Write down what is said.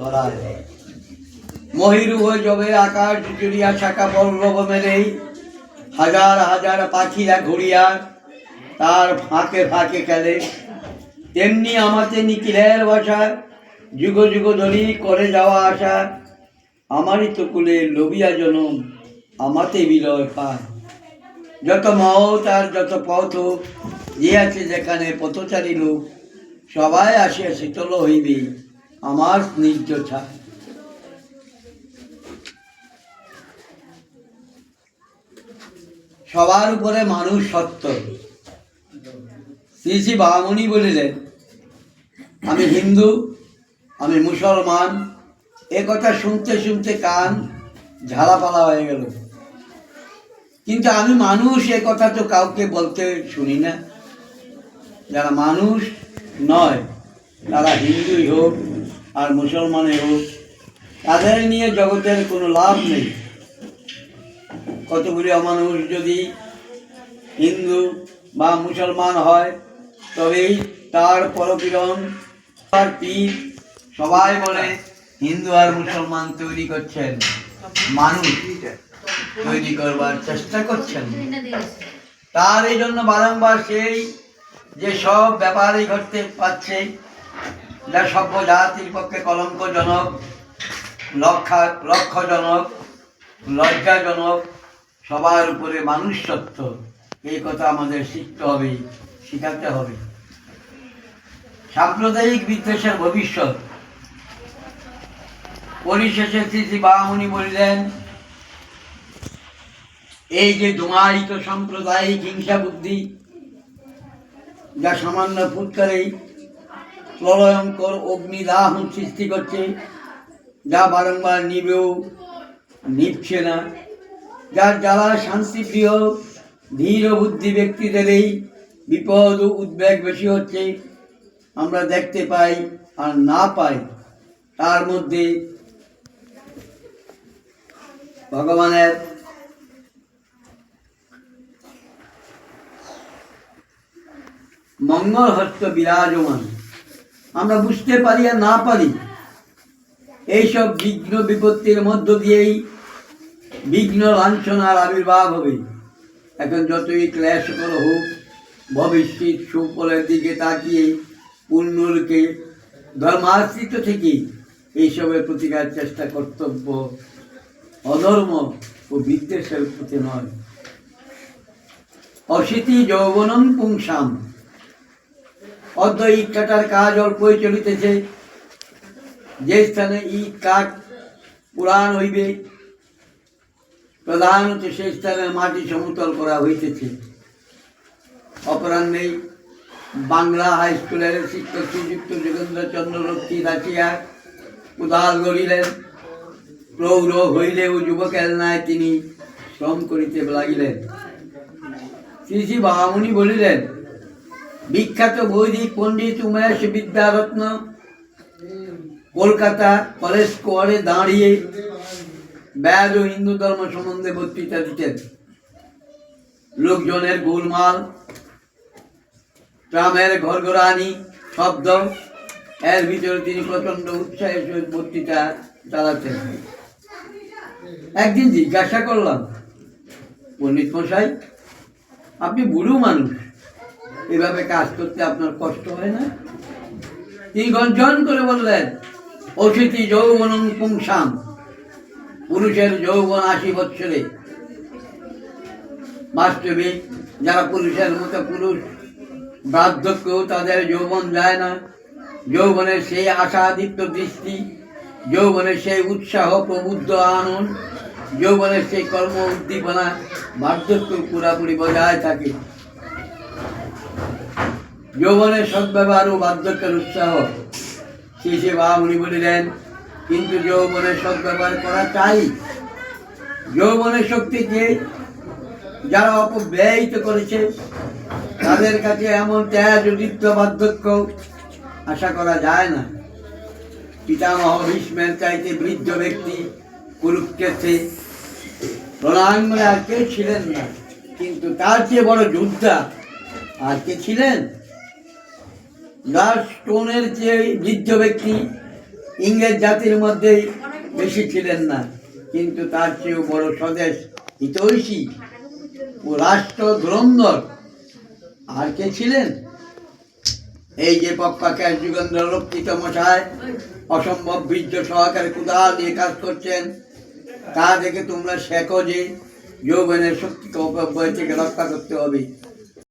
ধরায়। মহিরু হয়ে যাবে আকাশ জুড়িয়া শাখা পল্লব মেলেই, হাজার হাজার পাখিরা ঘুরিয়া তার ফাঁকে ফাঁকে খেলে। তেমনি আমাতে নিখিলের বাসা, যুগ যুগ ধরি করে যাওয়া আসা। আমারই তো কুলে লোভিয়া জনম, আমাতে বিলয় পায়। যত মহৎ আর যত পথ, যে আছে যেখানে পথচারী লোক, সবাই আসিয়া শীতল হইবে আমার স্নিগ্ধ ছায়। সবার উপরে মানুষ সত্য। শ্রী শ্রী বামুনি বলিলেন, আমি হিন্দু, আমি মুসলমান, এ কথা শুনতে শুনতে কান ঝালাপালা হয়ে গেল। কিন্তু আমি মানুষ, এ কথা তো কাউকে বলতে শুনি না। যারা মানুষ নয়, তারা হিন্দুই হোক আর মুসলমানই হোক, তাদের নিয়ে জগতের কোনো লাভ নেই। কতগুলি অমানুষ যদি হিন্দু বা মুসলমান হয়, তবেই তার পরপীড়ন আর পীর সবাই বলে হিন্দু আর মুসলমান তৈরি করছেন, মানুষ তৈরি করবার চেষ্টা করছেন। তার এই জন্য বারংবার সেই যে সব ব্যাপারই ঘটতে পাচ্ছে, যা সভ্য জাতির পক্ষে কলঙ্কজনক, লক্ষ্যজনক, লজ্জাজনক, সবার উপরে মানুষ সত্য, এই কথা আমাদের শিখতে হবে, শিখাতে হবে। সাম্প্রদায়িক বিদ্বেষের ভবিষ্যৎ। পরিশেষে শ্রী শ্রী বামুনি বলিলেন, এই যে ধুমায়িত সাম্প্রদায়িক হিংসা বুদ্ধি, যা সামান্য ফুৎকারেই প্রলয়ঙ্কর অগ্নিদাহন সৃষ্টি করছে, যা বারংবার নিবেও নিভছে না, যার জ্বালা শান্তিপ্রিয় ধীর বুদ্ধি ব্যক্তিদেরই বিপদ ও উদ্বেগ বেশি হচ্ছে, আমরা দেখতে পাই আর না পাই। তার মধ্যে ভগবানের মঙ্গল হস্ত বিরাজমান। আমরা বুঝতে পারি আর না পারি, এইসব বিঘ্ন বিপত্তির মধ্য দিয়েই বিঘ্ন লাঞ্ছনার আবির্ভাব হবে। এখন যতই ক্লেশকর হোক, ভবিষ্যৎ সুফলের দিকে তাকিয়ে পুণ্যকে ধর্মাশ্রিত থেকে এইসবের প্রতিকার চেষ্টা কর্তব্য, অধর্ম ও বিদ্বেষের প্রতি নয়। অশীতি যৌবনং পুংসাম। অদ্য ইট কাটার কাজ অল্পই চলিতেছে। যে স্থানে ইট কাঠ পুরাণ হইবে, প্রধানত সেই স্থানের মাটি সমতল করা হইতেছে। অপরাহ্নে বাংলা হাই স্কুলের শিক্ষক শ্রীযুক্ত যোগেন্দ্র চন্দ্র রক্ষী রাখিয়া কোদাল গড়িলেন। প্রৌঢ় হইলেও যুবকের ন্যায় তিনি শ্রম করিতে লাগিলেন। শ্রী শ্রী বামুনি বলিলেন, বিখ্যাত বৈদিক পণ্ডিত উমেশ বিদ্যারত্ন কলকাতা কলেজ স্কোয়ারে দাঁড়িয়ে বেদ ও হিন্দু ধর্ম সম্বন্ধে বক্তৃতা দিতেন। লোকজনের গোলমাল, ট্রামের ঘরঘরানি শব্দ, এর ভিতরে তিনি প্রচন্ড উৎসাহের সহিত বক্তৃতা চালাতেন। একদিন জিজ্ঞাসা করলাম, পণ্ডিত মশাই, আপনি বুড়ো মানুষ, এভাবে কাজ করতে আপনার কষ্ট হয় না? তিনি গর্জন করে বললেন, অশীতি যৌবনং পুংসাম। পুরুষের যৌবন 80 বৎসরে। বাস্তবিক যারা পুরুষের মতো পুরুষ, বার্ধক্যেও তাদের যৌবন যায় না। যৌবনের সেই আশাদীপ্ত দৃষ্টি, যৌবনের সেই উৎসাহ প্রবুদ্ধ আনন্দ, যৌবনের সেই কর্ম উদ্দীপনা বার্ধক্য পুরাপুরি বজায় থাকে। যৌবনের সদ্ব্যবহার ও বার্ধক্যের উৎসাহ। শ্রী শ্রী বামুনি বলিলেন, কিন্তু যৌবনের সদ্ব্যবহার করা চাই। যৌবনের শক্তিকে যারা অপব্যয়িত করেছে, তাদের কাছে এমন ত্যাগ উদিত বার্ধক্য আশা করা যায় না। পিতামহ ভীষ্মের চাইতে বৃদ্ধ ব্যক্তি কুরুক্ষেত্রে রণাঙ্গনে আর কে ছিলেন না, কিন্তু তার চেয়ে বড় যোদ্ধা আর কে ছিলেন? স্টোনের চেয়ে বৃদ্ধ ব্যক্তি ইংরেজ জাতির মধ্যেই বেশি ছিলেন না, কিন্তু তার চেয়েও বড় স্বদেশ হিতৈষী ও রাষ্ট্র ধুরন্ধর আর কে ছিলেন? এই যে পক্ষাকে যুগেন্দ্র রক্ষিত মশাই অসম্ভব বীর্য সহকারে কুদাল দিয়ে কাজ করছেন, তা দেখে তোমরা শেখো যে যৌবনের শক্তিকে অপব্যয় থেকে রক্ষা করতে হবে।